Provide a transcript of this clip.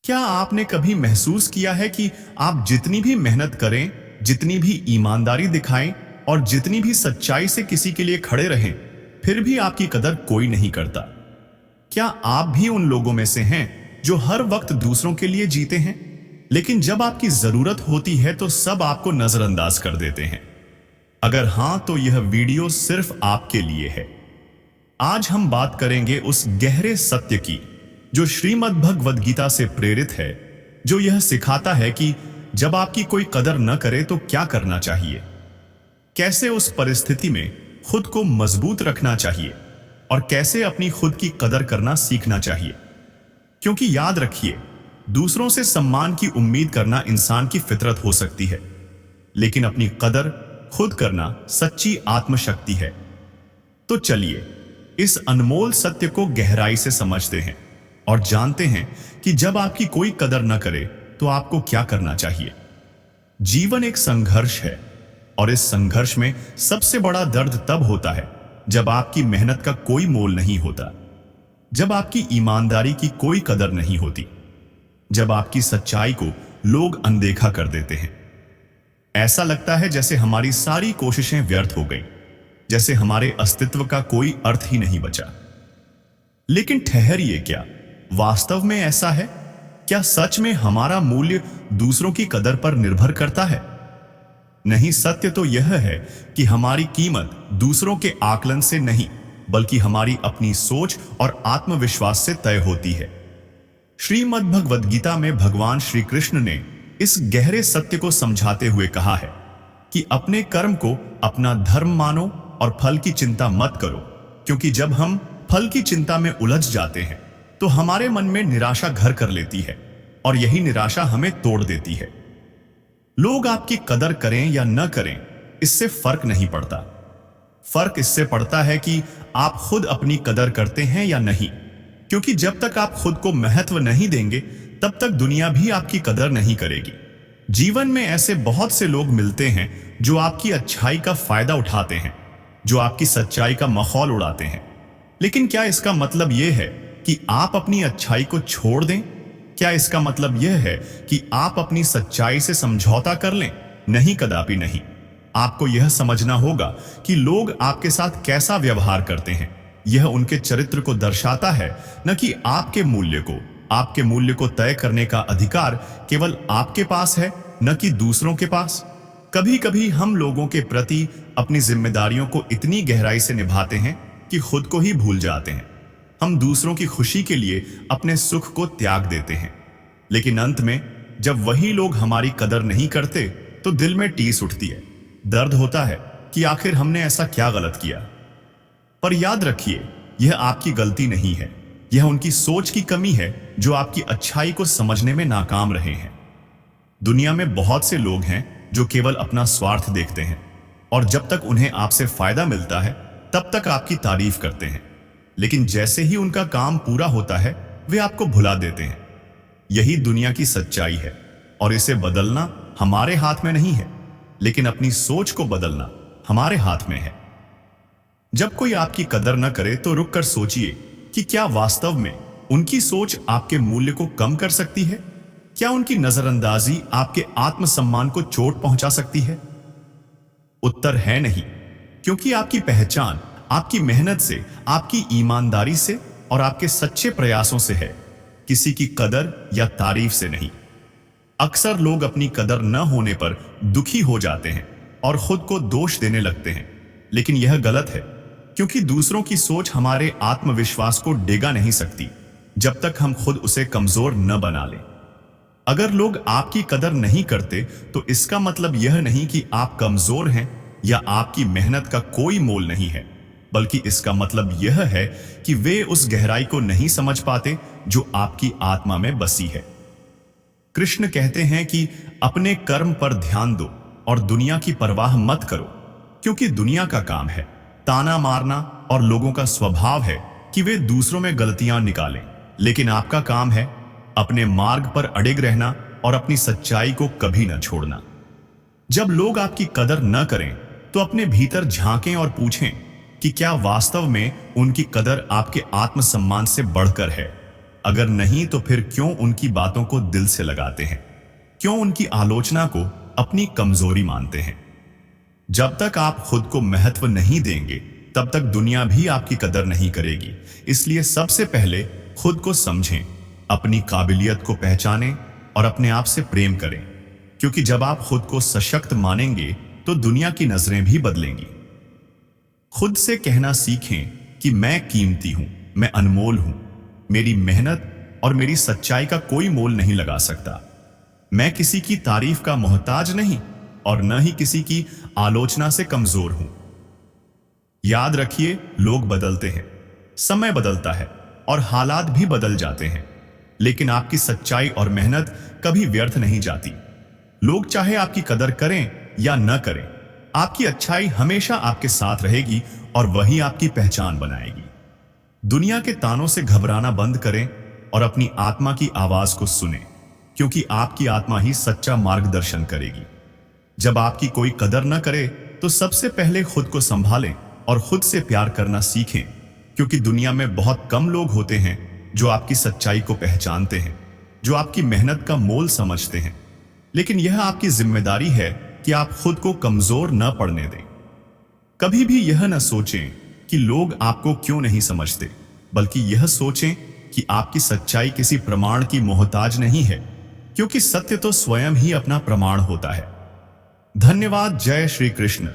क्या आपने कभी महसूस किया है कि आप जितनी भी मेहनत करें, जितनी भी ईमानदारी दिखाएं और जितनी भी सच्चाई से किसी के लिए खड़े रहें, फिर भी आपकी कदर कोई नहीं करता? क्या आप भी उन लोगों में से हैं जो हर वक्त दूसरों के लिए जीते हैं, लेकिन जब आपकी जरूरत होती है तो सब आपको नजरअंदाज कर देते हैं? अगर हां, तो यह वीडियो सिर्फ आपके लिए है। आज हम बात करेंगे उस गहरे सत्य की जो श्रीमद् भगवद गीता से प्रेरित है, जो यह सिखाता है कि जब आपकी कोई कदर न करे तो क्या करना चाहिए, कैसे उस परिस्थिति में खुद को मजबूत रखना चाहिए और कैसे अपनी खुद की कदर करना सीखना चाहिए। क्योंकि याद रखिए, दूसरों से सम्मान की उम्मीद करना इंसान की फितरत हो सकती है, लेकिन अपनी कदर खुद करना सच्ची आत्मशक्ति है। तो चलिए इस अनमोल सत्य को गहराई से समझते हैं और जानते हैं कि जब आपकी कोई कदर न करे तो आपको क्या करना चाहिए। जीवन एक संघर्ष है और इस संघर्ष में सबसे बड़ा दर्द तब होता है जब आपकी मेहनत का कोई मोल नहीं होता, जब आपकी ईमानदारी की कोई कदर नहीं होती, जब आपकी सच्चाई को लोग अनदेखा कर देते हैं। ऐसा लगता है जैसे हमारी सारी कोशिशें व्यर्थ हो गईं, जैसे हमारे अस्तित्व का कोई अर्थ ही नहीं बचा। लेकिन ठहरिए, क्या वास्तव में ऐसा है? क्या सच में हमारा मूल्य दूसरों की कदर पर निर्भर करता है? नहीं, सत्य तो यह है कि हमारी कीमत दूसरों के आकलन से नहीं, बल्कि हमारी अपनी सोच और आत्मविश्वास से तय होती है। श्रीमद् भगवद गीता में भगवान श्री कृष्ण ने इस गहरे सत्य को समझाते हुए कहा है कि अपने कर्म को अपना धर्म मानो और फल की चिंता मत करो, क्योंकि जब हम फल की चिंता में उलझ जाते हैं तो हमारे मन में निराशा घर कर लेती है और यही निराशा हमें तोड़ देती है। लोग आपकी कदर करें या न करें, इससे फर्क नहीं पड़ता। फर्क इससे पड़ता है कि आप खुद अपनी कदर करते हैं या नहीं, क्योंकि जब तक आप खुद को महत्व नहीं देंगे तब तक दुनिया भी आपकी कदर नहीं करेगी। जीवन में ऐसे बहुत से लोग मिलते हैं जो आपकी अच्छाई का फायदा उठाते हैं, जो आपकी सच्चाई का मखौल उड़ाते हैं। लेकिन क्या इसका मतलब यह है कि आप अपनी अच्छाई को छोड़ दें? क्या इसका मतलब यह है कि आप अपनी सच्चाई से समझौता कर लें? नहीं, कदापि नहीं। आपको यह समझना होगा कि लोग आपके साथ कैसा व्यवहार करते हैं, यह उनके चरित्र को दर्शाता है, न कि आपके मूल्य को। आपके मूल्य को तय करने का अधिकार केवल आपके पास है, न कि दूसरों के पास। कभी कभी हम लोगों के प्रति अपनी जिम्मेदारियों को इतनी गहराई से निभाते हैं कि खुद को ही भूल जाते हैं। हम दूसरों की खुशी के लिए अपने सुख को त्याग देते हैं, लेकिन अंत में जब वही लोग हमारी कदर नहीं करते तो दिल में टीस उठती है। दर्द होता है कि आखिर हमने ऐसा क्या गलत किया। पर याद रखिए, यह आपकी गलती नहीं है, यह उनकी सोच की कमी है जो आपकी अच्छाई को समझने में नाकाम रहे हैं। दुनिया में बहुत से लोग हैं जो केवल अपना स्वार्थ देखते हैं और जब तक उन्हें आपसे फायदा मिलता है तब तक आपकी तारीफ करते हैं, लेकिन जैसे ही उनका काम पूरा होता है वे आपको भुला देते हैं। यही दुनिया की सच्चाई है और इसे बदलना हमारे हाथ में नहीं है, लेकिन अपनी सोच को बदलना हमारे हाथ में है। जब कोई आपकी कदर न करे तो रुककर सोचिए कि क्या वास्तव में उनकी सोच आपके मूल्य को कम कर सकती है? क्या उनकी नजरअंदाजी आपके आत्मसम्मान को चोट पहुंचा सकती है? उत्तर है नहीं, क्योंकि आपकी पहचान आपकी मेहनत से, आपकी ईमानदारी से और आपके सच्चे प्रयासों से है, किसी की कदर या तारीफ से नहीं। अक्सर लोग अपनी कदर न होने पर दुखी हो जाते हैं और खुद को दोष देने लगते हैं, लेकिन यह गलत है, क्योंकि दूसरों की सोच हमारे आत्मविश्वास को डिगा नहीं सकती जब तक हम खुद उसे कमजोर न बना लें। अगर लोग आपकी कदर नहीं करते तो इसका मतलब यह नहीं कि आप कमजोर हैं या आपकी मेहनत का कोई मोल नहीं है, बल्कि इसका मतलब यह है कि वे उस गहराई को नहीं समझ पाते जो आपकी आत्मा में बसी है। कृष्ण कहते हैं कि अपने कर्म पर ध्यान दो और दुनिया की परवाह मत करो, क्योंकि दुनिया का काम है ताना मारना और लोगों का स्वभाव है कि वे दूसरों में गलतियां निकालें, लेकिन आपका काम है अपने मार्ग पर अड़िग रहना और अपनी सच्चाई को कभी न छोड़ना। जब लोग आपकी कदर न करें तो अपने भीतर झांकें और पूछें कि क्या वास्तव में उनकी कदर आपके आत्मसम्मान से बढ़कर है। अगर नहीं तो फिर क्यों उनकी बातों को दिल से लगाते हैं? क्यों उनकी आलोचना को अपनी कमजोरी मानते हैं? जब तक आप खुद को महत्व नहीं देंगे तब तक दुनिया भी आपकी कदर नहीं करेगी। इसलिए सबसे पहले खुद को समझें, अपनी काबिलियत को पहचानें और अपने आप से प्रेम करें, क्योंकि जब आप खुद को सशक्त मानेंगे तो दुनिया की नजरें भी बदलेंगी। खुद से कहना सीखें कि मैं कीमती हूं, मैं अनमोल हूं, मेरी मेहनत और मेरी सच्चाई का कोई मोल नहीं लगा सकता। मैं किसी की तारीफ का मोहताज नहीं और न ही किसी की आलोचना से कमजोर हूं। याद रखिए, लोग बदलते हैं, समय बदलता है और हालात भी बदल जाते हैं, लेकिन आपकी सच्चाई और मेहनत कभी व्यर्थ नहीं जाती। लोग चाहे आपकी कदर करें या न करें, आपकी अच्छाई हमेशा आपके साथ रहेगी और वही आपकी पहचान बनाएगी। दुनिया के तानों से घबराना बंद करें और अपनी आत्मा की आवाज को सुनें, क्योंकि आपकी आत्मा ही सच्चा मार्गदर्शन करेगी। जब आपकी कोई कदर न करे तो सबसे पहले खुद को संभालें और खुद से प्यार करना सीखें, क्योंकि दुनिया में बहुत कम लोग होते हैं जो आपकी सच्चाई को पहचानते हैं, जो आपकी मेहनत का मोल समझते हैं। लेकिन यह आपकी जिम्मेदारी है कि आप खुद को कमजोर न पड़ने दें। कभी भी यह न सोचें कि लोग आपको क्यों नहीं समझते, बल्कि यह सोचें कि आपकी सच्चाई किसी प्रमाण की मोहताज नहीं है, क्योंकि सत्य तो स्वयं ही अपना प्रमाण होता है। धन्यवाद। जय श्री कृष्ण।